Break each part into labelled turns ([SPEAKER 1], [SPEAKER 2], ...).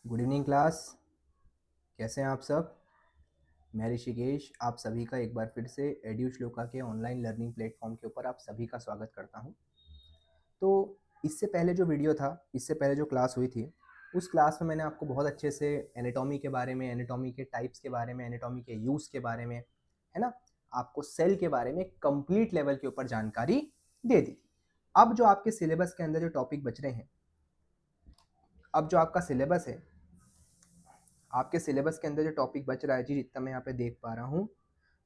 [SPEAKER 1] Good evening class. कैसे हैं आप सब? मैं ऋषिकेश आप सभी का एक बार फिर से एड्यू श्लोका के ऑनलाइन लर्निंग प्लेटफॉर्म के ऊपर आप सभी का स्वागत करता हूं। तो इससे पहले जो वीडियो था, इससे पहले जो क्लास हुई थी, उस क्लास में मैंने आपको बहुत अच्छे से एनाटॉमी के बारे में, एनाटॉमी के टाइप्स के बारे में, एनाटॉमी के यूज़ के बारे में, है ना, आपको सेल के बारे में कंप्लीट लेवल के ऊपर जानकारी दे दी थी। अब जो आपके सिलेबस के अंदर जो टॉपिक बच रहे हैं, अब जो आपका सिलेबस है, आपके सिलेबस के अंदर जो टॉपिक बच रहा है जी, जितना मैं यहाँ पे देख पा रहा हूँ,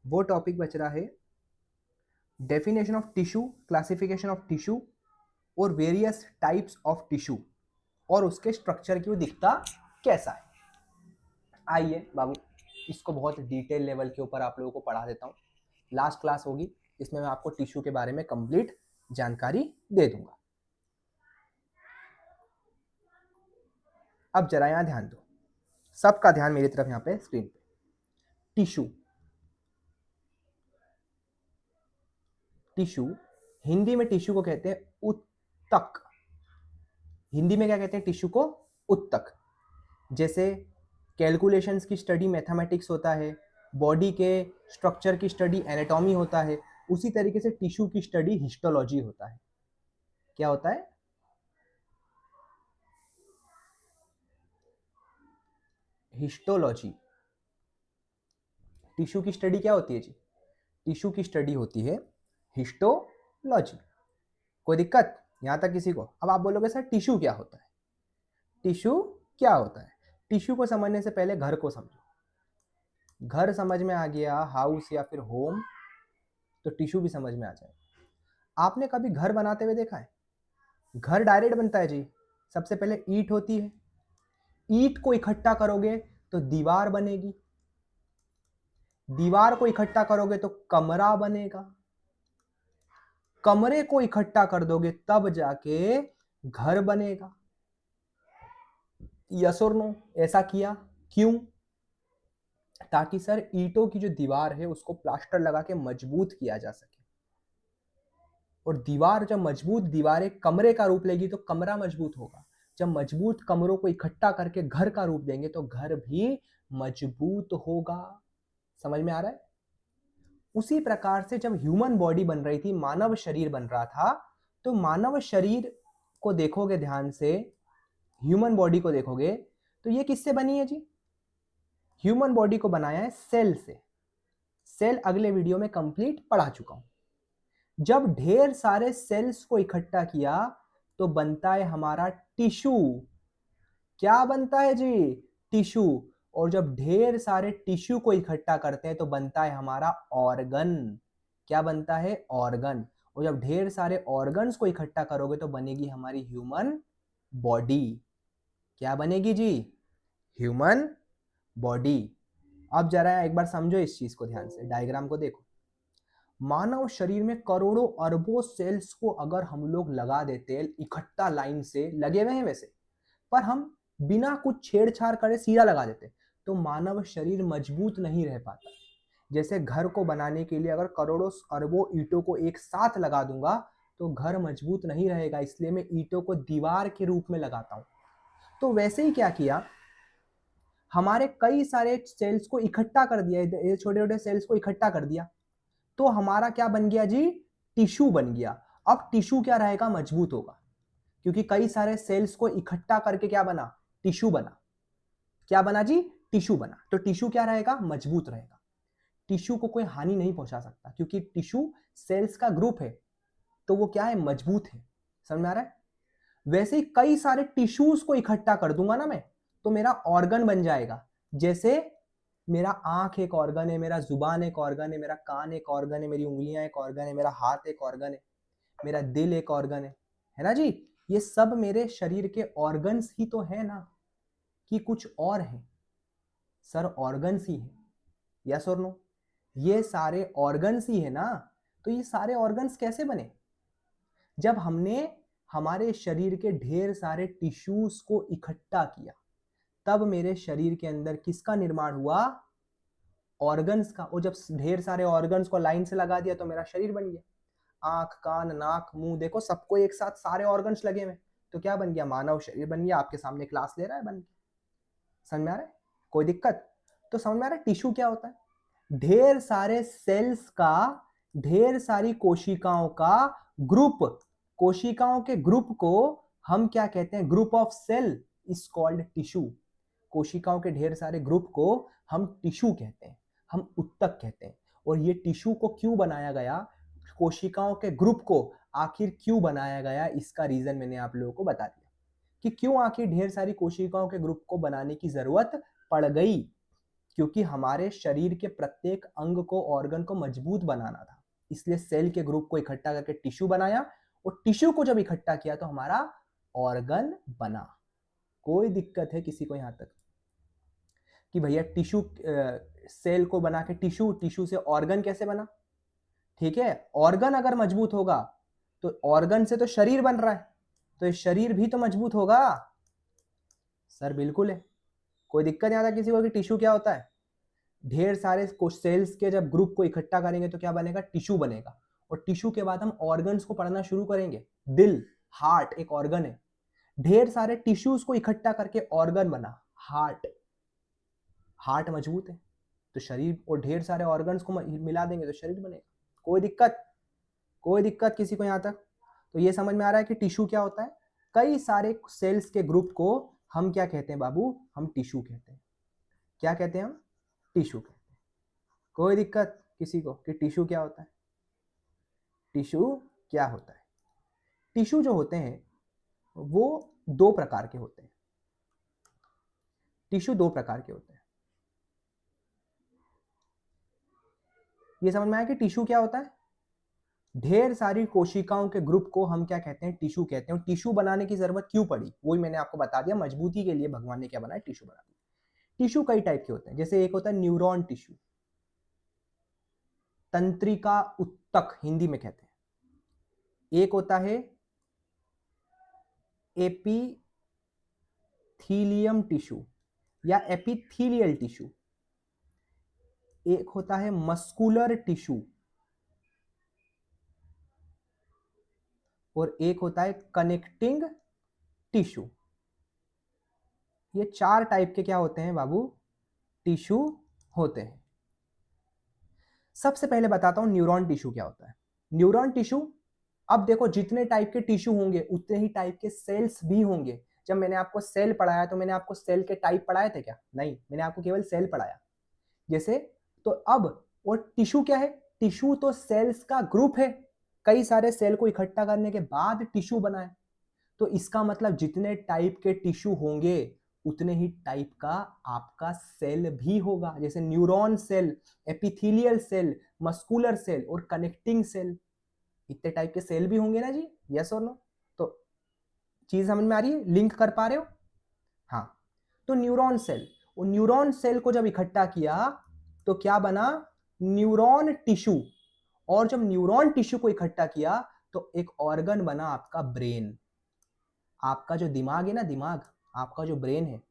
[SPEAKER 1] वो टॉपिक बच रहा है definition of tissue, classification of tissue और वेरियस टाइप्स ऑफ टिश्यू और उसके स्ट्रक्चर की दिखता कैसा है। आइए बाबू, इसको बहुत डिटेल लेवल के ऊपर आप लोगों को पढ़ा देता हूँ। लास्ट क्लास होगी, इसमें मैं आपको टिश्यू के बारे में कंप्लीट जानकारी दे दूंगा। अब जरा यहाँ ध्यान दो, सबका ध्यान मेरी तरफ यहाँ पे स्क्रीन पे। टिश्यू, टिश्यू हिंदी में टिश्यू को कहते हैं उत्तक। हिंदी में क्या कहते हैं टिश्यू को? उत्तक। जैसे कैलकुलेशंस की स्टडी मैथमेटिक्स होता है, बॉडी के स्ट्रक्चर की स्टडी एनाटॉमी होता है, उसी तरीके से टिश्यू की स्टडी हिस्टोलॉजी होता है। क्या होता है? हिस्टोलॉजी। टिश्यू की स्टडी क्या होती है जी? टिश्यू की स्टडी होती है हिस्टोलॉजी। कोई दिक्कत यहां तक किसी को? अब आप बोलोगे सर टिश्यू क्या होता है? टिश्यू क्या होता है? टिश्यू को समझने से पहले घर को समझो। घर समझ में आ गया, हाउस या फिर होम, तो टिश्यू भी समझ में आ जाएगा। आपने कभी घर बनाते हुए देखा है? घर डायरेक्ट बनता है जी। सबसे पहले ईंट होती है, ईंट को इकट्ठा करोगे तो दीवार बनेगी, दीवार को इकट्ठा करोगे तो कमरा बनेगा, कमरे को इकट्ठा कर दोगे तब जाके घर बनेगा। यस और नो? ऐसा किया क्यों? ताकि सर ईंटों की जो दीवार है उसको प्लास्टर लगा के मजबूत किया जा सके, और दीवार जब मजबूत, दीवारें कमरे का रूप लेगी तो कमरा मजबूत होगा। जब मजबूत कमरों को इकट्ठा करके घर का रूप देंगे तो घर भी मजबूत होगा। समझ में आ रहा है? उसी प्रकार से जब ह्यूमन बॉडी बन रही थी, मानव शरीर बन रहा था, तो मानव शरीर को देखोगे ध्यान से, ह्यूमन बॉडी को देखोगे तो ये किससे बनी है जी? ह्यूमन बॉडी को बनाया है सेल से। सेल अगले वीडियो में कंप्लीट पढ़ा चुका हूं। जब ढेर सारे सेल्स को इकट्ठा किया तो बनता है हमारा टिश्यू। क्या बनता है जी? टिश्यू। और जब ढेर सारे टिश्यू को इकट्ठा करते हैं तो बनता है हमारा ऑर्गन। क्या बनता है? ऑर्गन। और जब ढेर ऑर्गन्स ऑर्गन्स को इकट्ठा करोगे तो बनेगी हमारी ह्यूमन बॉडी। क्या बनेगी जी? Human body. अब जरा एक बार समझो इस चीज को ध्यान से, डायग्राम को देखो। मानव शरीर में करोड़ों अरबों सेल्स को अगर हम लोग लगा देते इकट्ठा, लाइन से लगे हुए हैं वैसे, पर हम बिना कुछ छेड़छाड़ करे सीधा लगा देते तो मानव शरीर मजबूत नहीं रह पाता। जैसे घर को बनाने के लिए अगर करोड़ों अरबों ईंटों को एक साथ लगा दूंगा तो घर मजबूत नहीं रहेगा, इसलिए मैं ईंटों को दीवार के रूप में लगाता हूं। तो वैसे ही क्या किया, हमारे कई सारे सेल्स को इकट्ठा कर दिया, ये छोटे छोटे सेल्स को इकट्ठा कर दिया, तो हमारा क्या बन गया जी? टिश्यू बन गया। अब टिश्यू क्या रहेगा? मजबूत होगा, क्योंकि कई सारे सेल्स को इकट्ठा करके क्या बना? टिश्यू बना। क्या बना जी? टिश्यू बना। तो टिश्यू क्या रहेगा? मजबूत रहेगा। टिश्यू को कोई हानि नहीं पहुंचा सकता, क्योंकि टिश्यू सेल्स का ग्रुप है, तो वो क्या है? मजबूत है। समझ में आ रहा है? वैसे ही कई सारे टिश्यूज को इकट्ठा कर दूंगा ना मैं, तो मेरा ऑर्गन बन जाएगा। जैसे मेरा आंख एक ऑर्गन है, मेरा जुबान एक ऑर्गन है, मेरा कान एक ऑर्गन है, मेरी उंगलियां एक ऑर्गन है, मेरा हाथ एक ऑर्गन है, मेरा दिल एक ऑर्गन है ना जी? ये सब मेरे शरीर के ऑर्गन्स ही तो है ना, कि कुछ और है? सर ऑर्गन्स ही है। यस और नो? ये सारे ऑर्गन्स ही है ना। तो ये सारे ऑर्गन्स कैसे बने? जब हमने हमारे शरीर के ढेर सारे टिश्यूज को इकट्ठा किया, तब मेरे शरीर के अंदर किसका निर्माण हुआ? ऑर्गन्स का। और जब ढेर सारे ऑर्गन्स को लाइन से लगा दिया तो मेरा शरीर बन गया। आंख, कान, नाक, मुंह, देखो सबको एक साथ सारे ऑर्गन्स लगे हुए, तो क्या बन गया? मानव शरीर बन गया। आपके सामने क्लास ले रहा है बन के। समझ में आ रहा है? कोई दिक्कत? तो समझ में आ रहा है टिश्यू क्या होता है? ढेर सारे सेल्स का, ढेर सारी कोशिकाओं का ग्रुप, कोशिकाओं के ग्रुप को हम क्या कहते हैं? Group of cell is called tissue. कोशिकाओं के ढेर सारे ग्रुप को हम टिश्यू कहते हैं, हम उत्तक कहते हैं। और ये टिश्यू को क्यों बनाया गया, कोशिकाओं के ग्रुप को आखिर क्यों बनाया गया, इसका रीजन मैंने आप लोगों को बता दिया कि क्यों आखिर ढेर सारी कोशिकाओं के ग्रुप को बनाने की जरूरत पड़ गई। क्योंकि हमारे शरीर के प्रत्येक अंग को, ऑर्गन को मजबूत बनाना था, इसलिए सेल के ग्रुप को इकट्ठा करके टिश्यू बनाया, और टिश्यू को जब इकट्ठा किया तो हमारा ऑर्गन बना। कोई दिक्कत है किसी को यहां तक कि भैया टिश्यू, सेल को बना के टिश्यू, टिश्यू से ऑर्गन कैसे बना? ठीक है, ऑर्गन अगर मजबूत होगा तो ऑर्गन से तो शरीर बन रहा है, तो ये शरीर भी तो मजबूत होगा। सर बिल्कुल है, कोई दिक्कत नहीं आता किसी को कि टिश्यू क्या होता है? ढेर सारे सेल्स के जब ग्रुप को इकट्ठा करेंगे तो क्या बनेगा? टिश्यू बनेगा। और टिश्यू के बाद हम ऑर्गन्स को पढ़ना शुरू करेंगे। दिल, हार्ट एक ऑर्गन है, ढेर सारे टिश्यूज को इकट्ठा करके ऑर्गन बना हार्ट। हार्ट मजबूत है तो शरीर, और ढेर सारे ऑर्गन्स को मिला देंगे तो शरीर बनेगा। कोई दिक्कत? कोई दिक्कत किसी को यहां तक? तो ये समझ में आ रहा है कि टिश्यू क्या होता है? कई सारे सेल्स के ग्रुप को हम क्या कहते हैं बाबू? हम टिश्यू कहते हैं। क्या कहते हैं हम? टिश्यू कहते हैं। कोई दिक्कत किसी को कि टिश्यू क्या होता है? टिश्यू क्या होता है? टिश्यू जो होते हैं वो दो प्रकार के होते हैं। टिश्यू दो प्रकार के होते हैं। ये समझ में आया कि टिश्यू क्या होता है? ढेर सारी कोशिकाओं के ग्रुप को हम क्या कहते हैं? टिश्यू कहते हैं। टिश्यू बनाने की जरूरत क्यों पड़ी वही मैंने आपको बता दिया, मजबूती के लिए भगवान ने क्या बनाया? टिश्यू बना दिया। टिश्यू कई टाइप के होते हैं, जैसे एक होता है न्यूरॉन टिश्यू, तंत्रिका उत्तक हिंदी में कहते हैं। एक होता है एपिथीलियम टिश्यू या एपिथीलियल टिश्यू। एक होता है मस्कुलर टिश्यू, और एक होता है कनेक्टिंग टिश्यू। ये चार टाइप के क्या होते हैं बाबू? टिश्यू होते हैं। सबसे पहले बताता हूं न्यूरॉन टिश्यू क्या होता है। न्यूरॉन टिश्यू, अब देखो जितने टाइप के टिश्यू होंगे उतने ही टाइप के सेल्स भी होंगे। जब मैंने आपको सेल पढ़ाया तो मैंने आपको सेल के टाइप पढ़ाए थे क्या? नहीं, मैंने आपको केवल सेल पढ़ाया। जैसे, तो अब, और टिश्यू क्या है? टिश्यू तो सेल्स का ग्रुप है, कई सारे सेल को इकट्ठा करने के बाद टिश्यू बना है। तो इसका मतलब जितने टाइप के टिश्यू होंगे उतने ही टाइप का आपका सेल भी होगा। जैसे neuron cell, epithelial cell, muscular cell और कनेक्टिंग सेल, इतने टाइप के सेल भी होंगे ना जी? यस और नो? तो चीज समझ में आ रही है? लिंक कर पा रहे हो? हाँ। तो न्यूरॉन सेल, और न्यूरॉन सेल को जब इकट्ठा किया तो क्या बना? Neuron tissue. और जब न्यूरॉन टिश्यू को इकट्ठा किया तो एक ऑर्गन बना आपका ब्रेन। आपका जो दिमाग है ना, दिमाग, आपका जो ब्रेन है,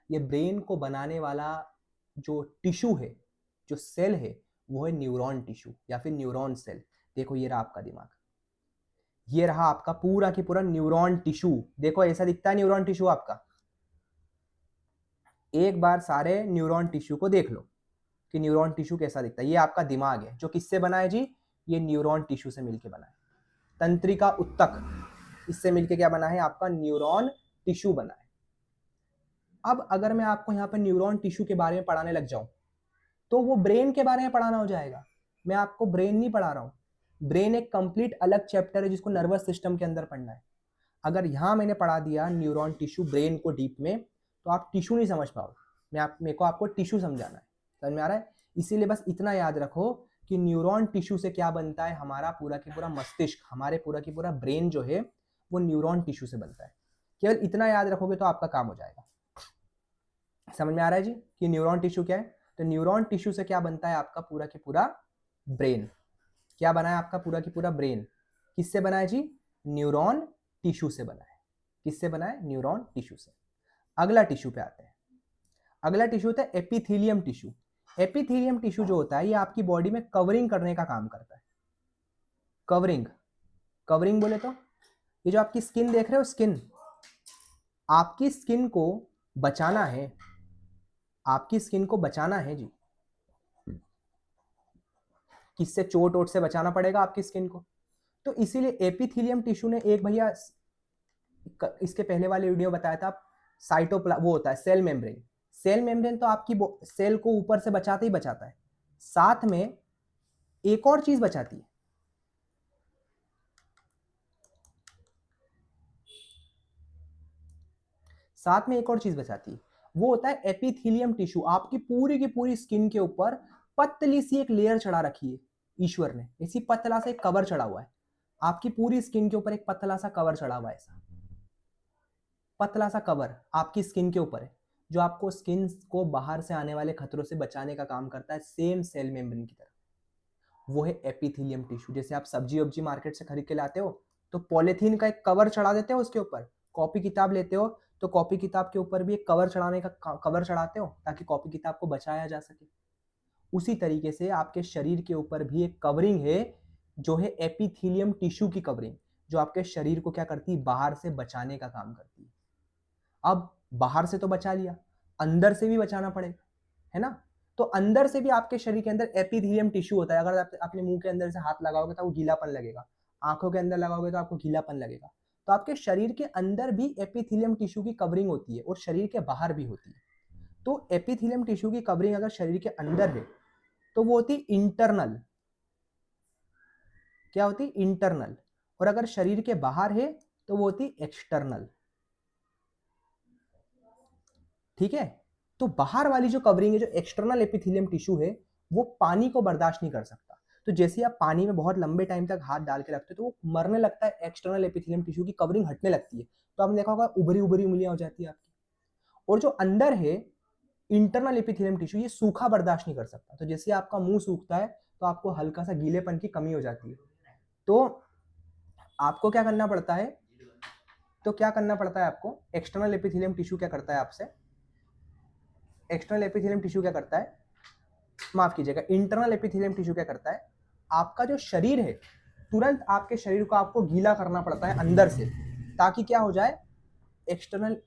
[SPEAKER 1] ये ब्रेन को बनाने वाला जो टिश्यू है, जो सेल है, वो है न्यूरॉन टिश्यू या फिर न्यूरॉन सेल। देखो ये रहा आपका दिमाग, ये रहा आपका पूरा की पूरा न्यूरॉन टिश्यू। देखो ऐसा दिखता है न्यूरॉन टिश्यू आपका। एक बार सारे न्यूरॉन टिश्यू को देख लो कि न्यूरॉन टिश्यू कैसा दिखता है। ये आपका दिमाग है जो किससे बना है जी? ये न्यूरॉन टिश्यू से मिलकर बना है। तंत्रिका उत्तक, इससे मिलके क्या बना है? आपका न्यूरॉन टिश्यू बना है। अब अगर मैं आपको यहाँ पर न्यूरॉन टिश्यू के बारे में पढ़ाने लग जाऊं तो वो ब्रेन के बारे में पढ़ाना हो जाएगा। मैं आपको ब्रेन नहीं पढ़ा रहा हूं। ब्रेन एक कंप्लीट अलग चैप्टर है जिसको नर्वस सिस्टम के अंदर पढ़ना है। अगर यहाँ मैंने पढ़ा दिया न्यूरॉन टिश्यू, ब्रेन को डीप में, तो आप टिश्यू नहीं समझ पाओगे। मेरे को आपको टिश्यू समझाना है। समझ में आ रहा है? इसीलिए बस इतना याद रखो कि न्यूरॉन टिश्यू से क्या बनता है? हमारा पूरा की पूरा मस्तिष्क, हमारे पूरा की पूरा ब्रेन जो है वो न्यूरॉन टिश्यू से बनता है। केवल इतना याद रखोगे तो आपका काम हो जाएगा। समझ में आ रहा है जी कि न्यूरॉन टिश्यू क्या है? तो न्यूरॉन टिश्यू से क्या बनता है? आपका पूरा की पूरा ब्रेन। क्या बना है आपका पूरा की पूरा ब्रेन? किससे बना है जी? न्यूरॉन टिश्यू से बना है। किससे बना है? न्यूरॉन टिश्यू से। अगला टिश्यू पे आते हैं। अगला टिश्यू होता है एपिथेलियम टिश्यू। एपिथेलियम टिश्यू जो होता है ये आपकी बॉडी में कवरिंग करने का काम करता है। कवरिंग, कवरिंग बोले तो ये जो आपकी स्किन देख रहे हो, स्किन, आपकी स्किन को बचाना है, आपकी स्किन को बचाना है जी, किससे? चोट वोट से बचाना पड़ेगा आपकी स्किन को। तो इसीलिए एपिथेलियम टिश्यू ने एक भैया इसके पहले वाले वीडियो बताया था, साइटोप्ला वो होता है सेल मेम्ब्रेन। सेल मेम्ब्रेन तो आपकी सेल को ऊपर से बचाता ही बचाता है, साथ में एक और चीज बचाती है, साथ में एक और चीज बचाती है, वो होता है एपिथेलियम टिश्यू। आपकी पूरी की पूरी स्किन के ऊपर पतली सी एक लेयर चढ़ा रखी है ईश्वर ने, इसी पतला सा एक कवर चढ़ा हुआ है आपकी पूरी स्किन के ऊपर, एक पतला सा कवर चढ़ा हुआ है, ऐसा पतला सा कवर आपकी स्किन के ऊपर है, जो आपको स्किन को बाहर से आने वाले खतरों से बचाने का काम करता है, सेम सेल मेम्ब्रेन की तरह। वो है एपिथेलियम टिश्यू। जैसे आप सब्जी वब्जी मार्केट से खरीद के लाते हो तो पॉलिथीन का एक कवर चढ़ा देते हो उसके ऊपर, कॉपी किताब लेते हो तो कॉपी किताब के ऊपर भी एक कवर चढ़ाने का कवर चढ़ाते हो ताकि कॉपी किताब को बचाया जा सके। उसी तरीके से आपके शरीर के ऊपर भी एक कवरिंग है जो है एपिथेलियम टिश्यू की कवरिंग, जो आपके शरीर को क्या करती है? बाहर से बचाने का काम करती है। अब बाहर से तो बचा लिया, अंदर से भी बचाना पड़ेगा, है ना? तो अंदर से भी आपके शरीर के अंदर एपिथेलियम टिश्यू होता है। अगर आप अपने मुंह के अंदर से हाथ लगाओगे तो आपको गीलापन लगेगा, आंखों के अंदर लगाओगे तो आपको गीलापन लगेगा। तो आपके शरीर के अंदर भी एपिथेलियम टिश्यू की कवरिंग होती है और शरीर के बाहर भी होती है। तो एपिथेलियम टिश्यू की कवरिंग अगर शरीर के अंदर है तो वो होती इंटरनल, क्या होती? इंटरनल। और अगर शरीर के बाहर है तो वो होती एक्सटर्नल। ठीक है? तो बाहर वाली जो कवरिंग है, जो एक्सटर्नल एपिथेलियम टिश्यू है, वो पानी को बर्दाश्त नहीं कर सकता। तो जैसे आप पानी में बहुत लंबे टाइम तक हाथ डाल के रखते हो तो वो मरने लगता है, एक्सटर्नल एपिथेलियम टिश्यू की कवरिंग हटने लगती है। तो आपने देखा होगा उभरी उभरी उंगलियां हो जाती है आपकी। और जो अंदर है इंटरनल एपिथेलियम टिश्यू, ये सूखा बर्दाश्त नहीं कर सकता। तो जैसे आपका मुंह सूखता है तो आपको हल्का सा गीलेपन की कमी हो जाती है। तो आपको क्या करना पड़ता है? आपको एक्सटर्नल एपिथेलियम टिश्यू क्या करता है आपसे? एक्सटर्नल एपिथेलियम टिश्यू क्या करता है? माफ कीजिएगा, इंटरनल एपिथेलियम टिश्यू क्या करता है? आपका जो शरीर है, तुरंत आपके शरीर को आपको गीला करना पड़ता है अंदर से, ताकि क्या हो जाए? एक्सटर्नल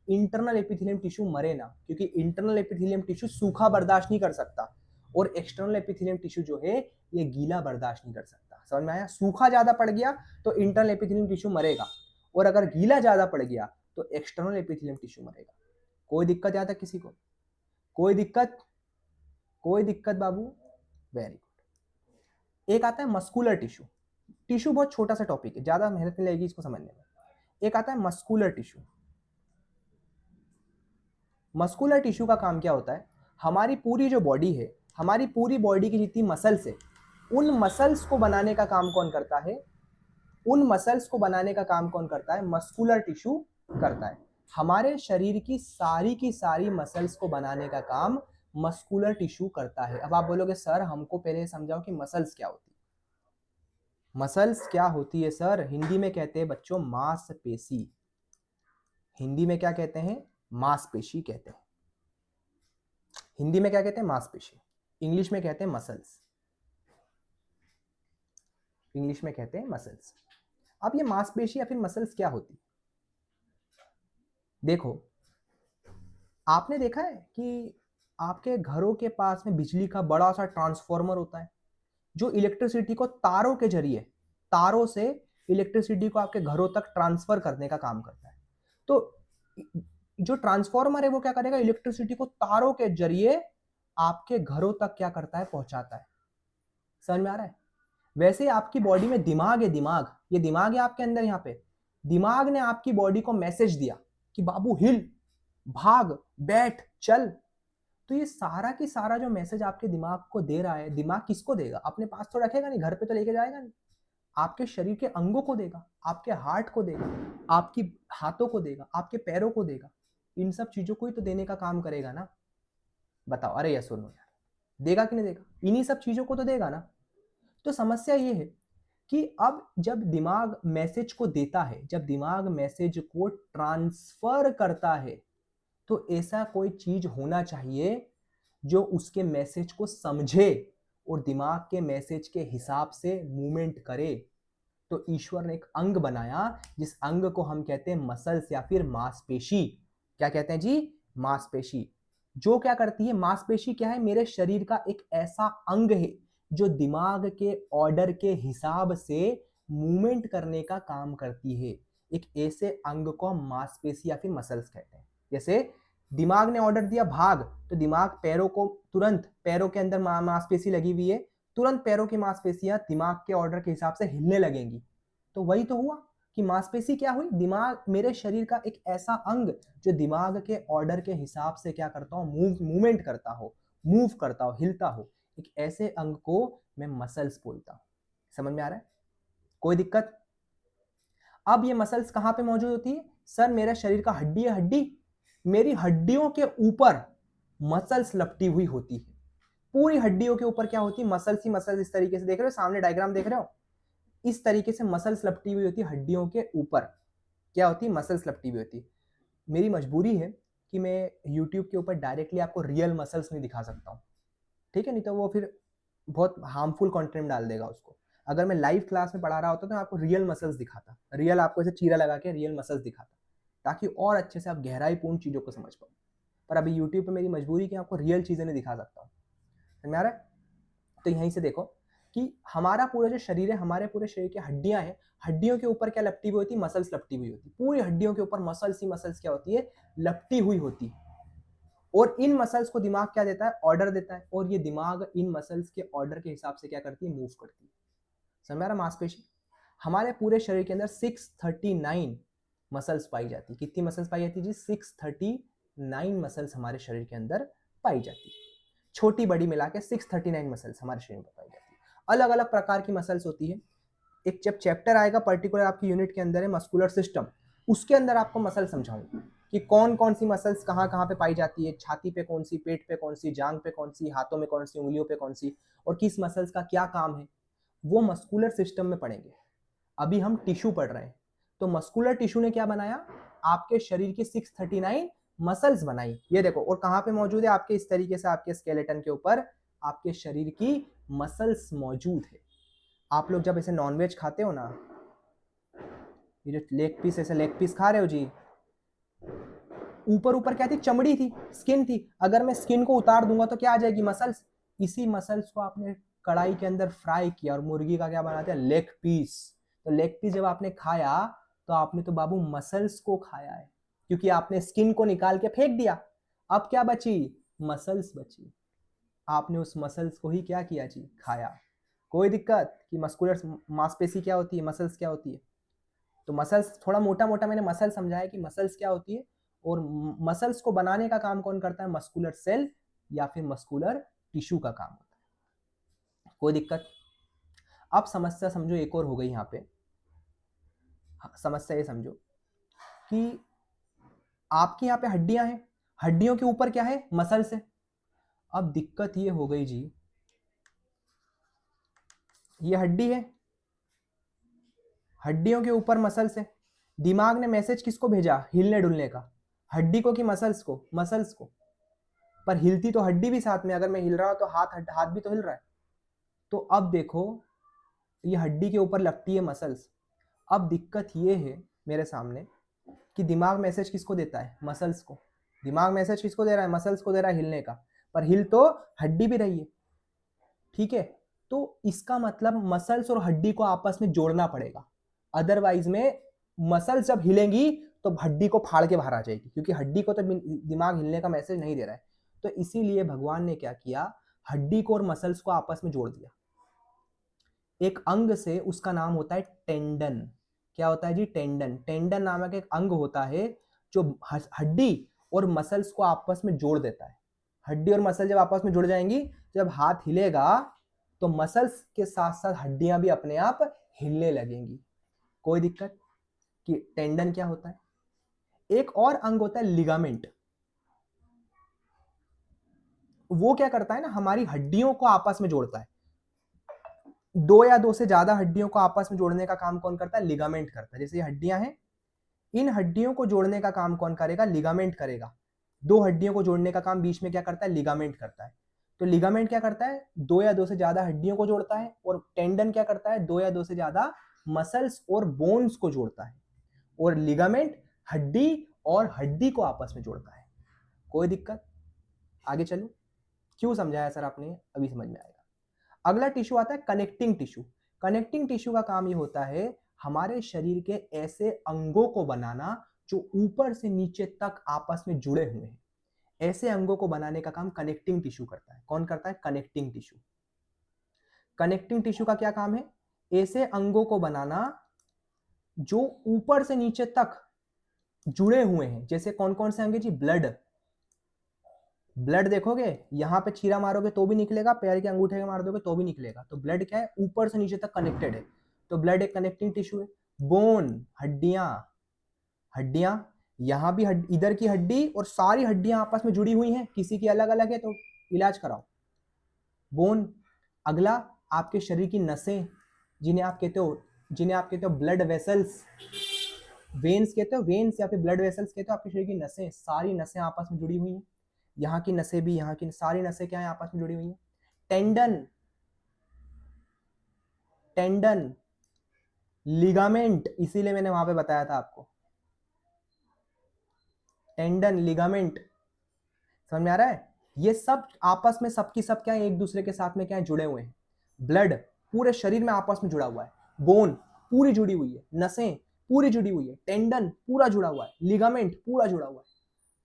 [SPEAKER 1] इंटरनल एपिथेलियम टिश्यू मरे ना, क्योंकि इंटरनल एपिथेलियम टिश्यू सूखा बर्दाश्त नहीं कर सकता और एक्सटर्नल एपिथेलियम टिश्यू जो है ये गीला बर्दाश्त नहीं कर सकता। समझ में आया? सूखा ज्यादा पड़ गया तो इंटरनल एपिथेलियम टिश्यू मरेगा, और अगर गीला ज्यादा पड़ गया तो एक्सटर्नल एपिथेलियम टिश्यू मरेगा। कोई दिक्कत यहाँ तक किसी को? कोई दिक्कत? कोई दिक्कत बाबू? Very good. एक आता है मस्कुलर टिश्यू। टिश्यू बहुत छोटा सा टॉपिक है, ज्यादा मेहनत नहीं लगेगी इसको समझने में। एक आता है मस्कुलर टिश्यू। मस्कुलर टिश्यू का काम क्या होता है? हमारी पूरी जो बॉडी है, हमारी पूरी बॉडी की जितनी मसल्स है, उन मसल्स को बनाने का काम कौन करता है? उन मसल्स को बनाने का काम कौन करता है? मस्कुलर टिश्यू करता है। हमारे शरीर की सारी मसल्स को बनाने का काम मस्कुलर टिश्यू करता है। अब आप बोलोगे सर हमको पहले समझाओ कि मसल्स क्या होती है। मसल्स क्या होती है सर? हिंदी में कहते हैं बच्चों मांसपेशी। हिंदी में क्या कहते हैं? मांसपेशी कहते हैं। हिंदी में क्या कहते हैं? मांसपेशी। इंग्लिश में कहते हैं मसल्स। इंग्लिश में कहते हैं मसल्स। अब ये मांसपेशी या फिर मसल्स क्या होती? देखो, आपने देखा है कि आपके घरों के पास में बिजली का बड़ा सा ट्रांसफॉर्मर होता है जो इलेक्ट्रिसिटी को तारों के जरिए, तारों से इलेक्ट्रिसिटी को आपके घरों तक ट्रांसफर करने का काम करता है। तो जो ट्रांसफॉर्मर है वो क्या करेगा? इलेक्ट्रिसिटी को तारों के जरिए आपके घरों तक क्या करता है? पहुंचाता है। समझ में आ रहा है? वैसे ही आपकी बॉडी में दिमाग है, दिमाग, ये दिमाग है आपके अंदर, यहाँ पे दिमाग ने आपकी बॉडी को मैसेज दिया कि बाबू हिल, भाग, बैठ, चल। तो ये सारा की सारा जो मैसेज आपके दिमाग को दे रहा है, दिमाग किसको देगा? अपने पास तो रखेगा नहीं, घर पे तो लेके जाएगा नहीं, आपके शरीर के अंगों को देगा, आपके हार्ट को देगा, आपकी हाथों को देगा, आपके पैरों को देगा। इन सब चीजों को ही तो देने का काम करेगा ना। बताओ, अरे यस और नो यार, देगा कि नहीं देगा? इन्हीं सब चीजों को तो देगा ना। तो समस्या ये है कि अब जब दिमाग मैसेज को देता है, जब दिमाग मैसेज को ट्रांसफर करता है, तो ऐसा कोई चीज होना चाहिए जो उसके मैसेज को समझे और दिमाग के मैसेज के हिसाब से मूवमेंट करे। तो ईश्वर ने एक अंग बनाया जिस अंग को हम कहते हैं मसल्स या फिर मांसपेशी। क्या कहते हैं जी? मांसपेशी। जो क्या करती है, मांसपेशी क्या है, मेरे शरीर का एक ऐसा अंग है जो दिमाग के ऑर्डर के हिसाब से मूवमेंट करने का काम करती है। एक ऐसे अंग को हम मांसपेशी या फिर मसल्स कहते हैं। जैसे दिमाग ने ऑर्डर दिया भाग, तो दिमाग पैरों को, तुरंत पैरों के अंदर मांसपेशी लगी हुई है, तुरंत पैरों की मांसपेशियां दिमाग के ऑर्डर के हिसाब से हिलने लगेंगी। तो वही तो हुआ कि मांसपेशी क्या हुई, दिमाग, मेरे शरीर का एक ऐसा अंग जो दिमाग के ऑर्डर के हिसाब से क्या करता हूँ, मूवमेंट करता हो, मूव करता हो, हिलता हो, एक ऐसे अंग को मैं मसल्स बोलता हूँ। समझ में आ रहा है? कोई दिक्कत? अब ये मसल्स कहाँ पे मौजूद होती है? सर मेरा शरीर का हड्डी है, हड्डी, मेरी हड्डियों के ऊपर मसल्स लपटी हुई होती है। पूरी हड्डियों के ऊपर क्या होती है, मसल्स ही मसल्स। इस तरीके से देख रहे हो, सामने डायग्राम देख रहे हो, इस तरीके से मसल्स लपटी हुई होती है हड्डियों के ऊपर। क्या होती है, मसल्स लपटी हुई होती है। मेरी मजबूरी है कि मैं यूट्यूब के ऊपर डायरेक्टली आपको रियल मसल्स नहीं दिखा सकता हूँ, ठीक है, नहीं तो वो फिर बहुत हार्मफुल कंटेंट डाल देगा उसको। अगर मैं लाइव क्लास में पढ़ा रहा होता तो मैं आपको रियल मसल्स दिखाता, रियल, आपको ऐसे चीरा लगा के रियल मसल्स दिखाता, ताकि और अच्छे से आप गहराईपूर्ण चीज़ों को समझ पाओ। पर अभी यूट्यूब पे मेरी मजबूरी कि आपको रियल चीज़ें नहीं दिखा सकता हूँ। समझ में आ रहा है? तो यहीं से देखो कि हमारा पूरा जो शरीर है, हमारे पूरे शरीर की हड्डियां हैं, हड्डियों के ऊपर क्या लपटी हुई होती है, मसल्स लपटी हुई होती है। पूरी हड्डियों के ऊपर मसल्स ही मसल्स क्या होती है, लपटी हुई होती है। और इन मसल्स को दिमाग क्या देता है, ऑर्डर देता है, और ये दिमाग इन मसल्स के ऑर्डर के हिसाब से क्या करती है, मूव करती है। समझ में आ रहा? मांसपेशी, हमारे पूरे शरीर के अंदर 639 मसल्स पाई जाती है। कितनी मसल्स पाई जाती है जी? 639 मसल्स हमारे शरीर के अंदर पाई जाती है। छोटी बड़ी मिला के 639 मसल्स हमारे शरीर में पाई जाती है। अलग अलग प्रकार की मसल्स होती है। एक जब चैप्टर आएगा पर्टिकुलर आपकी यूनिट के अंदर है मस्कुलर सिस्टम, उसके अंदर आपको मसल समझाऊंगा कि कौन कौन सी मसल्स कहाँ कहाँ पे पाई जाती है, छाती पे कौन सी, पेट पे कौन सी, जांग पे कौन सी, हाथों में कौन सी, उंगलियों पे कौन सी, और किस मसल्स का क्या काम है, वो मस्कुलर सिस्टम में पढ़ेंगे। अभी हम टिश्यू पढ़ रहे हैं, तो मस्कुलर टिश्यू ने क्या बनाया, आपके शरीर की 639 मसल्स बनाई। ये देखो, और कहाँ पे मौजूद है, आपके इस तरीके से आपके स्केलेटन के ऊपर आपके शरीर की मसल्स मौजूद है। आप लोग जब ऐसे नॉनवेज खाते हो ना, ये जो लेग पीस, ऐसे लेग पीस खा रहे हो जी, ऊपर ऊपर क्या थी, चमड़ी थी, स्किन थी। अगर मैं स्किन को उतार दूंगा तो क्या आ जाएगी, मसल्स। इसी मसल्स को आपने कढ़ाई के अंदर फ्राई किया और मुर्गी का क्या बना दिया, लेग पीस। तो लेग पीस जब आपने खाया तो आपने तो बाबू मसल्स को खाया है, क्योंकि आपने स्किन को निकाल के फेंक दिया। अब क्या बची, मसल्स बची। आपने उस मसल्स को ही क्या किया जी, खाया। कोई दिक्कत? कि मस्कुलर मांसपेशी क्या होती है, मसल्स क्या होती है। तो मसल्स, थोड़ा मोटा मोटा मैंने मसल समझाया कि मसल्स क्या होती है, और मसल्स को बनाने का काम कौन करता है, मस्कुलर सेल या फिर मस्कुलर टिश्यू का काम होता है। कोई दिक्कत? अब समस्या समझो एक और हो गई यहाँ पे। समस्या ये समझो कि आपके यहाँ पे हड्डियां हैं, हड्डियों के ऊपर क्या है, मसल्स है। अब दिक्कत ये हो गई जी, ये हड्डी है, हड्डियों के ऊपर मसल्स है। दिमाग ने मैसेज किसको भेजा, हिलने डुलने का, हड्डी को कि मसल्स को, मसल्स को। पर हिलती तो हड्डी भी साथ में, अगर मैं हिल रहा हूं तो हाथ हाथ भी तो हिल रहा है। तो अब देखो, ये हड्डी के ऊपर लगती है मसल्स। अब दिक्कत ये है मेरे सामने कि दिमाग मैसेज किसको देता है, मसल्स को। दिमाग मैसेज किसको दे रहा है, मसल्स को दे रहा है हिलने का, पर हिल तो हड्डी भी रही है, ठीक है। तो इसका मतलब मसल्स और हड्डी को आपस में जोड़ना पड़ेगा, अदरवाइज में मसल्स जब हिलेंगी तो हड्डी को फाड़ के बाहर आ जाएगी, क्योंकि हड्डी को तो दिमाग हिलने का मैसेज नहीं दे रहा है। तो इसीलिए भगवान ने क्या किया, हड्डी को और मसल्स को आपस में जोड़ दिया एक अंग से। उसका नाम होता है टेंडन। क्या होता है जी, टेंडन। टेंडन नामक एक अंग होता है जो हड्डी और मसल्स को आपस में जोड़ देता है। हड्डी और मसल जब आपस में जुड़ जाएंगी, जब हाथ हिलेगा तो मसल्स के साथ साथ हड्डियां भी अपने आप हिलने लगेंगी। कोई दिक्कत? कि टेंडन क्या होता है। एक और अंग होता है लिगामेंट। वो क्या करता है ना, हमारी हड्डियों को आपस में जोड़ता है। दो या दो से ज्यादा हड्डियों को आपस में जोड़ने का काम कौन करता है, लिगामेंट करता है। जैसे ये हड्डियां हैं, इन हड्डियों को जोड़ने का काम कौन करेगा, लिगामेंट करेगा। दो हड्डियों को जोड़ने का काम बीच में क्या करता है, लिगामेंट करता है। तो लिगामेंट क्या करता है, दो या दो से ज्यादा हड्डियों को जोड़ता है, और टेंडन क्या करता है, दो या दो से ज्यादा मसल्स और बोन्स को जोड़ता है। और लिगामेंट हड्डी और हड्डी को आपस में जोड़ता है। कोई दिक्कत? आगे चलूं? क्यों समझाया सर आपने, अभी समझ में आएगा। अगला टिश्यू आता है कनेक्टिंग टिश्यू। कनेक्टिंग टिश्यू का काम ये होता है हमारे शरीर के ऐसे अंगों को बनाना जो ऊपर से नीचे तक आपस में जुड़े हुए हैं। ऐसे अंगों को बनाने का काम कनेक्टिंग टिश्यू करता है। कौन करता है? Connecting tissue. कनेक्टिंग टिश्यू का क्या काम है? ऐसे अंगों को बनाना जो ऊपर से नीचे तक जुड़े हुए हैं। जैसे कौन कौन से अंग है जी? ब्लड। ब्लड देखोगे, यहां पे चीरा मारोगे तो भी निकलेगा, पैर के अंगूठे के मार दोगे तो भी निकलेगा। तो ब्लड क्या है? ऊपर से नीचे तक कनेक्टेड है, तो ब्लड एक कनेक्टिंग टिश्यू है। बोन, हड्डियां। हड्डियां, यहां भी इधर की हड्डी और सारी हड्डियां आपस में जुड़ी हुई हैं, किसी की अलग अलग है तो इलाज कराओ। बोन। अगला, आपके शरीर की नसें, जिन्हें आप कहते हो ब्लड वेसल्स। वेन्स कहते हो, वेन्स या फिर ब्लड वेसल्स कहते हो। आपके शरीर की नसें, सारी नसें आपस में जुड़ी हुई हैं। यहाँ की नसें भी, यहाँ की सारी नसें क्या है? आपस में जुड़ी हुई हैं। टेंडन, टेंडन, लिगामेंट, इसीलिए मैंने वहां पे बताया था आपको। टेंडन, लिगामेंट, समझ में आ रहा है? ये सब आपस में सबकी सब क्या है? एक दूसरे के साथ में क्या है? जुड़े हुए हैं। ब्लड पूरे शरीर में आपस में जुड़ा हुआ है। बोन पूरी जुड़ी हुई है। नसें पूरी जुड़ी हुई है। टेंडन पूरा जुड़ा हुआ है। लिगामेंट पूरा जुड़ा हुआ है।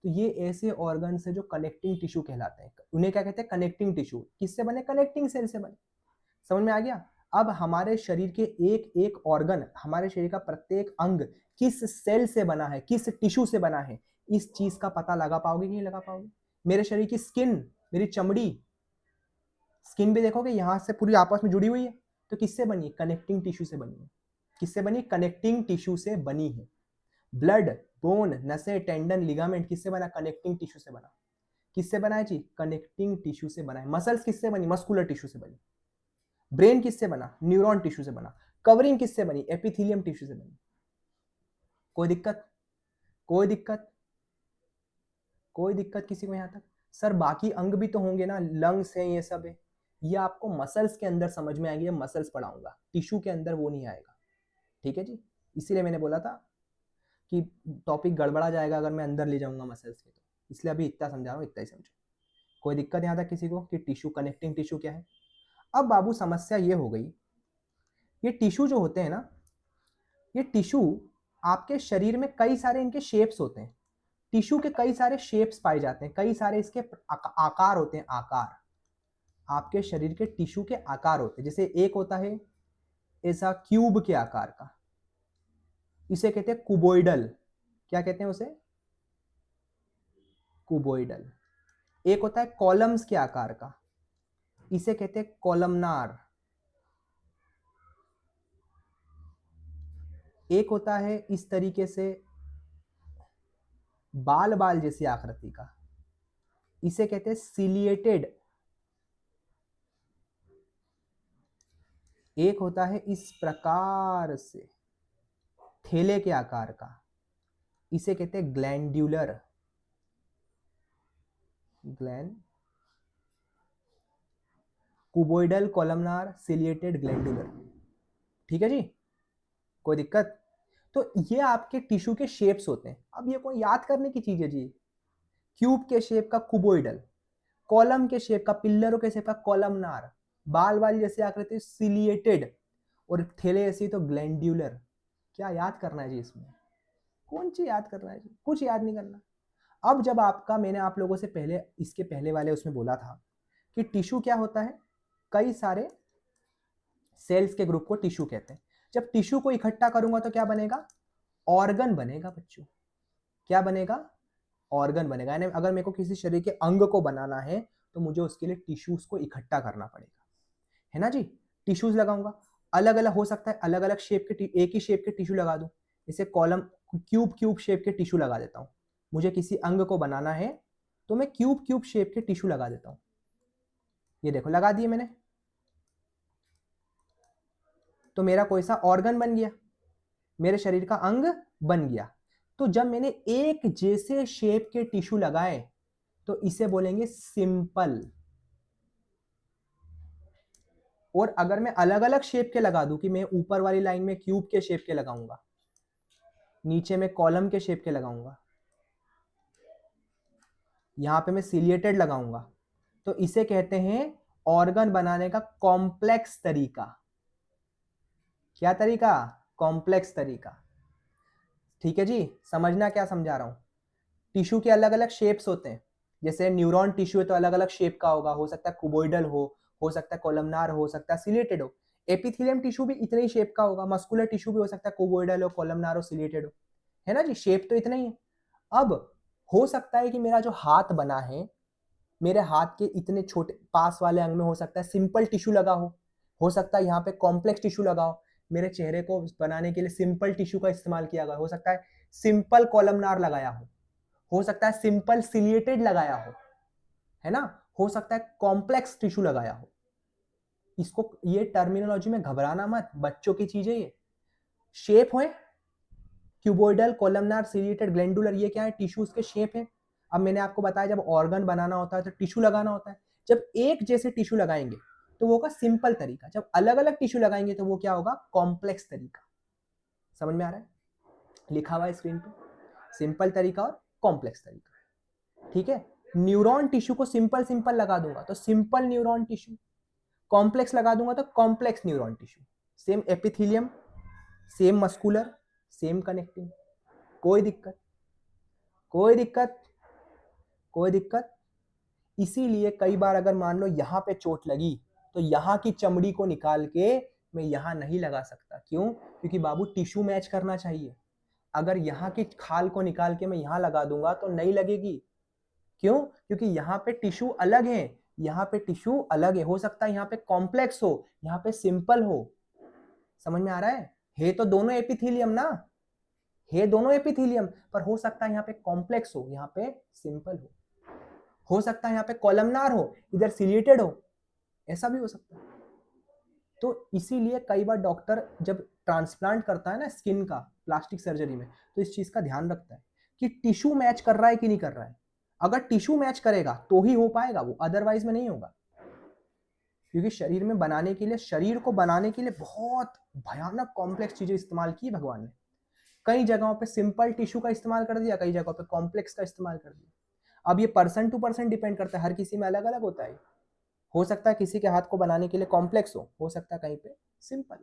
[SPEAKER 1] तो ये ऐसे ऑर्गन्स है जो कनेक्टिंग टिश्यू कहलाते हैं। उन्हें क्या कहते हैं? Connecting tissue. किससे बने? कनेक्टिंग सेल से बने। समझ में आ गया? अब हमारे शरीर के एक एक ऑर्गन, हमारे शरीर का प्रत्येक अंग किस सेल से बना है, किस टिश्यू से बना है, इस चीज का पता लगा पाओगे कि नहीं लगा पाओगे? मेरे शरीर की स्किन, मेरी चमड़ी, स्किन भी देखोगे यहां से पूरी आपस में जुड़ी हुई है, तो किससे बनी है? कनेक्टिंग टिश्यू से बनी है। किससे बनी? कनेक्टिंग टिश्यू से बनी है। ब्लड, बोन, नसें, टेंडन, लिगामेंट किससे बना? कनेक्टिंग टिश्यू से बना। किससे बना है जी? कनेक्टिंग टिश्यू से बना है। मसल्स किससे बनी? मस्कुलर टिश्यू से बनी। ब्रेन किससे बना? न्यूरॉन टिश्यू से बना। कवरिंग किससे बनी? एपिथेलियम टिश्यू से बनी। कोई दिक्कत? कोई दिक्कत? कोई दिक्कत किसी को यहां तक? सर बाकी अंग भी तो होंगे ना, लंग्स हैं, ये सब है। ये आपको मसल्स के अंदर समझ में आएगी, मसल्स पढ़ाऊंगा, टिश्यू के अंदर वो नहीं आएगा। ठीक है जी? इसीलिए मैंने बोला था कि टॉपिक गड़बड़ा जाएगा अगर मैं अंदर ले जाऊंगा मसल्स के, तो इसलिए अभी इतना समझा रहा हूँ, इतना ही समझो। कोई दिक्कत यहाँ तक किसी को कि टिश्यू, कनेक्टिंग टिश्यू क्या है? अब बाबू समस्या ये हो गई, ये टिश्यू जो होते हैं ना, ये टिश्यू आपके शरीर में कई सारे इनके शेप्स होते हैं। टिश्यू के कई सारे शेप्स पाए जाते हैं, कई सारे इसके आकार होते हैं। आकार, आपके शरीर के टिश्यू के आकार होते हैं। जैसे एक होता है ऐसा क्यूब के आकार का, इसे कहते हैं कुबोइडल। क्या कहते हैं उसे? कुबोइडल। एक होता है कॉलम्स के आकार का, इसे कहते हैं कॉलमनार। एक होता है इस तरीके से बाल बाल जैसी आकृति का, इसे कहते हैं सिलिएटेड। एक होता है इस प्रकार से थैले के आकार का, इसे कहते हैं glandular. Cuboidal, columnar, ciliated, glandular. ठीक है जी? कोई दिक्कत? तो ये आपके टिश्यू के शेप्स होते हैं। अब ये कोई याद करने की चीज है जी? क्यूब के शेप का कुबोइडल, कॉलम के शेप का, पिल्लरों के शेप का कॉलमनार, बाल बाल जैसे आकृति सिलिएटेड, और थैले ऐसी तो ग्लैंड्यूलर। क्या याद करना है जी इसमें? कौन सी याद करना है जी? कुछ याद नहीं करना। अब जब आपका, मैंने आप लोगों से पहले, इसके पहले वाले उसमें बोला था कि टिश्यू क्या होता है, कई सारे सेल्स के ग्रुप को टिश्यू कहते हैं। जब टिश्यू को इकट्ठा करूंगा तो क्या बनेगा? ऑर्गन बनेगा बच्चों। क्या बनेगा? ऑर्गन बनेगा। यानी अगर मेरे को किसी शरीर के अंग को बनाना है तो मुझे उसके लिए टिश्यूज को इकट्ठा करना पड़ेगा, है ना जी? टिश्यूज लगाऊंगा, अलग अलग हो सकता है, अलग अलग शेप के, एक ही शेप के टिश्यू लगा दूं। जैसे कॉलम, क्यूब क्यूब शेप के टिश्यू लगा देता हूं। मुझे किसी अंग को बनाना है तो मैं क्यूब क्यूब शेप के टिश्यू लगा देता हूं। ये देखो लगा दिए मैंने, तो मेरा कोई सा ऑर्गन बन गया, मेरे शरीर का अंग बन गया। तो जब मैंने एक जैसे शेप के टिश्यू लगाए तो इसे बोलेंगे सिंपल। और अगर मैं अलग अलग शेप के लगा दूं, कि मैं ऊपर वाली लाइन में क्यूब के शेप के लगाऊंगा, नीचे में कॉलम के शेप के लगाऊंगा, यहाँ पे मैं सिलिएटेड लगाऊंगा, तो इसे कहते हैं ऑर्गन बनाने का कॉम्प्लेक्स तरीका। क्या तरीका? कॉम्प्लेक्स तरीका। ठीक है जी, समझना क्या समझा रहा हूं। टिश्यू के अलग अलग शेप्स होते हैं, जैसे न्यूरॉन टिश्यू है तो अलग अलग शेप का होगा, हो सकता है कुबोइडल हो सकता है कोलमनार, हो सकता है सिलिएटेड हो। एपिथेलियम टिश्यू भी इतने ही शेप का होगा, मस्कुलर टिश्यू भी हो सकता है कुबोइडल हो, कोलमनार हो, सिलिएटेड हो, है ना जी, शेप तो इतना ही है। अब हो सकता है कि मेरा जो हाथ बना है, मेरे हाथ के इतने छोटे पास वाले अंग में हो सकता है सिंपल टिश्यू लगा हो सकता है यहाँ पे कॉम्प्लेक्स टिश्यू लगा हो। मेरे चेहरे को बनाने के लिए सिंपल टिश्यू का इस्तेमाल किया गया, हो सकता है सिंपल कॉलमनार लगाया हो सकता है सिंपल सिलिएटेड लगाया है ना, हो सकता है कॉम्प्लेक्स टिश्यू लगाया हो। इसको, ये टर्मिनोलॉजी में घबराना मत, बच्चों की चीजें ये। शेप है क्यूबोइडल, कोलमनार, सिलिएटेड, ग्लैंडुलर, ये क्या है? टिश्यूज के शेप है। अब मैंने आपको बताया जब ऑर्गन बनाना होता है तो टिश्यू लगाना होता है। जब एक जैसे टिश्यू लगाएंगे तो वो होगा सिंपल तरीका, जब अलग अलग टिश्यू लगाएंगे तो वो क्या होगा? कॉम्प्लेक्स तरीका। समझ में आ रहा है? लिखा हुआ है स्क्रीन पे, सिंपल तरीका और कॉम्प्लेक्स तरीका। ठीक है, न्यूरॉन टिश्यू को सिंपल सिंपल लगा दूंगा तो सिंपल न्यूरॉन टिश्यू, कॉम्प्लेक्स लगा दूंगा तो complex neuron tissue. Same epithelium, same muscular, same connecting. कोई दिक्कत? कोई दिक्कत? कोई दिक्कत? इसीलिए कई बार अगर मान लो यहाँ पे चोट लगी तो यहाँ की चमड़ी को निकाल के मैं यहाँ नहीं लगा सकता। क्यों? क्योंकि बाबू टिश्यू मैच करना चाहिए। अगर यहाँ की खाल को निकाल के मैं यहाँ लगा दूंगा तो नहीं लगेगी। क्यों? क्योंकि यहाँ पे टिश्यू अलग है, यहाँ पे टिश्यू अलग है। हो सकता है यहाँ पे कॉम्प्लेक्स हो, यहाँ पे सिंपल हो। समझ में आ रहा है तो दोनों एपिथेलियम ना, है दोनों एपिथेलियम, पर हो सकता है यहाँ पे कॉम्प्लेक्स हो, यहाँ पे सिंपल हो सकता है यहाँ पे कॉलमनार हो, इधर सिलिएटेड हो, ऐसा भी हो सकता है। तो इसीलिए कई बार डॉक्टर जब ट्रांसप्लांट करता है ना स्किन का प्लास्टिक सर्जरी में, तो इस चीज का ध्यान रखता है कि टिश्यू मैच कर रहा है कि नहीं कर रहा है। अगर टिश्यू मैच करेगा तो ही हो पाएगा वो, अदरवाइज में नहीं होगा। क्योंकि शरीर में बनाने के लिए, शरीर को बनाने के लिए बहुत भयानक कॉम्प्लेक्स चीजें इस्तेमाल की भगवान ने। कई जगहों पे सिंपल टिश्यू का इस्तेमाल कर दिया, कई जगहों पे कॉम्प्लेक्स का इस्तेमाल कर दिया। अब ये पर्सन टू पर्सन डिपेंड करता है, हर किसी में अलग अलग होता है। हो सकता है किसी के हाथ को बनाने के लिए कॉम्प्लेक्स हो सकता है कहीं पे सिंपल।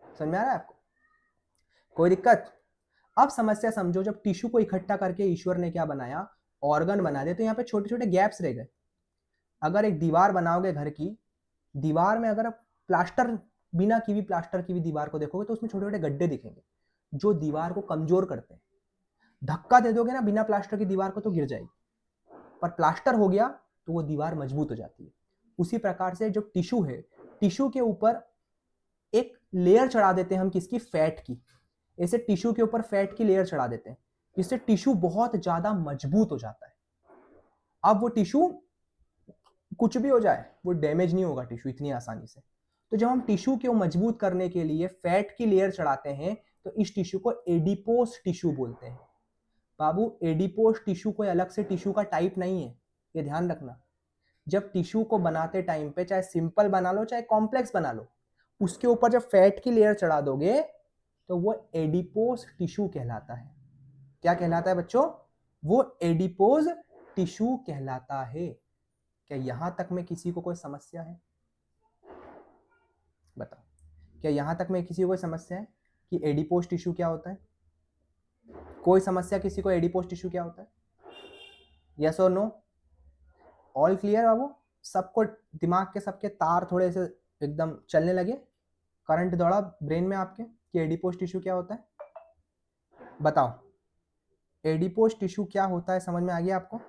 [SPEAKER 1] समझ में आ रहा है आपको? कोई दिक्कत? अब समस्या समझो, जब टिश्यू को इकट्ठा करके ईश्वर ने क्या बनाया? ऑर्गन बना दिया, तो यहाँ पे छोटे छोटे गैप्स रह गए। अगर एक दीवार बनाओगे घर की, दीवार में अगर आप प्लास्टर, बिना की भी प्लास्टर की भी दीवार को देखोगे तो उसमें छोटे छोटे गड्ढे दिखेंगे जो दीवार को कमजोर करते हैं। धक्का दे दोगे ना बिना प्लास्टर की दीवार को तो गिर जाएगी, पर प्लास्टर हो गया तो वो दीवार मजबूत हो जाती है। उसी प्रकार से जो टिश्यू है, टिश्यू के ऊपर एक लेयर चढ़ा देते हैं हम, किसकी? फैट की। ऐसे टिश्यू के ऊपर फैट की लेयर चढ़ा देते हैं, जिससे टिश्यू बहुत ज्यादा मजबूत हो जाता है। अब वो टिश्यू कुछ भी हो जाए वो डैमेज नहीं होगा टिश्यू इतनी आसानी से। तो जब हम टिश्यू को मजबूत करने के लिए फैट की लेयर चढ़ाते हैं तो इस टिश्यू को एडिपोस टिश्यू बोलते हैं। बाबू, एडिपोस टिश्यू कोई अलग से टिश्यू का टाइप नहीं है, ये ध्यान रखना। जब टिश्यू को बनाते टाइम पे चाहे सिंपल बना लो चाहे कॉम्प्लेक्स बना लो, उसके ऊपर जब फैट की लेयर चढ़ा दोगे तो वो एडिपोस टिश्यू कहलाता है। क्या कहलाता है बच्चों? वो एडिपोज टिश्यू कहलाता है। क्या यहां तक में किसी को कोई समस्या है? बताओ, क्या यहां तक में किसी को कोई समस्या है कि एडिपोज टिश्यू क्या होता है? कोई समस्या किसी को? एडिपोज टिश्यू क्या होता है? यस और नो? ऑल क्लियर बाबू? सबको दिमाग के सबके तार थोड़े से एकदम चलने लगे, करंट दौड़ा ब्रेन में आपके कि एडिपोज टिश्यू क्या होता है? बताओ, एडिपोज टिश्यू क्या होता है? समझ में आ गया आपको?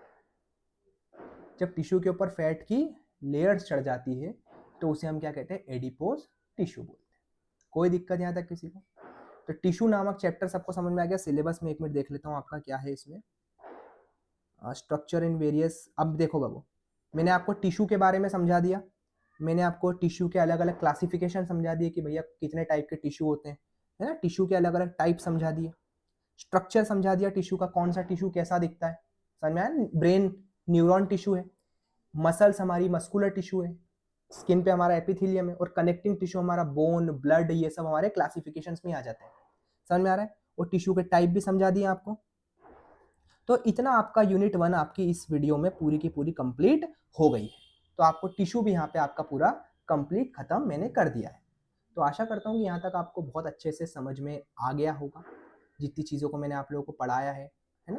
[SPEAKER 1] जब टिश्यू के ऊपर फैट की लेयर्स चढ़ जाती है तो उसे हम क्या कहते हैं? एडिपोज टिश्यू बोलते हैं। कोई दिक्कत यहाँ तक किसी को? तो टिश्यू नामक चैप्टर सबको समझ में आ गया? सिलेबस में एक मिनट देख लेता हूँ आपका क्या है इसमें। स्ट्रक्चर इन वेरियस, अब देखो बाबू, मैंने आपको टिश्यू के बारे में समझा दिया, मैंने आपको टिश्यू के अलग अलग क्लासिफिकेशन समझा दिए कि भैया कितने टाइप के टिश्यू होते हैं, है ना, टिश्यू के अलग अलग टाइप समझा दिए, स्ट्रक्चर समझा दिया टिश्यू का, कौन सा टिश्यू कैसा दिखता है, समझ में आया? ब्रेन न्यूरॉन टिश्यू है, मसल्स हमारी मस्कुलर टिश्यू है, स्किन पे हमारा एपिथेलियम है, और कनेक्टिंग टिश्यू हमारा बोन, ब्लड, ये सब हमारे क्लासिफिकेशंस में आ जाते हैं। समझ में आ रहा है? और टिश्यू के टाइप भी समझा दिए आपको। तो इतना आपका यूनिट 1 आपकी इस वीडियो में पूरी की पूरी कंप्लीट हो गई है। तो आपको टिश्यू भी यहाँ पे आपका पूरा कंप्लीट खत्म मैंने कर दिया है। तो आशा करता हूँ कि यहाँ तक आपको बहुत अच्छे से समझ में आ गया होगा, जितनी चीज़ों को मैंने आप लोगों को पढ़ाया है ना?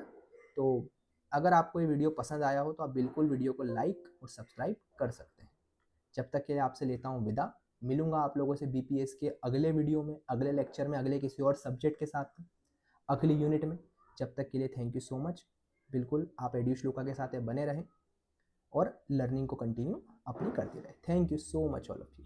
[SPEAKER 1] तो अगर आपको ये वीडियो पसंद आया हो तो आप बिल्कुल वीडियो को लाइक और सब्सक्राइब कर सकते हैं। जब तक के लिए आपसे लेता हूँ विदा। मिलूंगा आप लोगों से बीपीएस के अगले वीडियो में, अगले लेक्चर में, अगले किसी और सब्जेक्ट के साथ में, अगली यूनिट में। जब तक के लिए थैंक यू सो मच। बिल्कुल आप एड्यू श्लोका के साथ बने रहें और लर्निंग को कंटिन्यू अपनी करते रहें। Thank you so much all of you.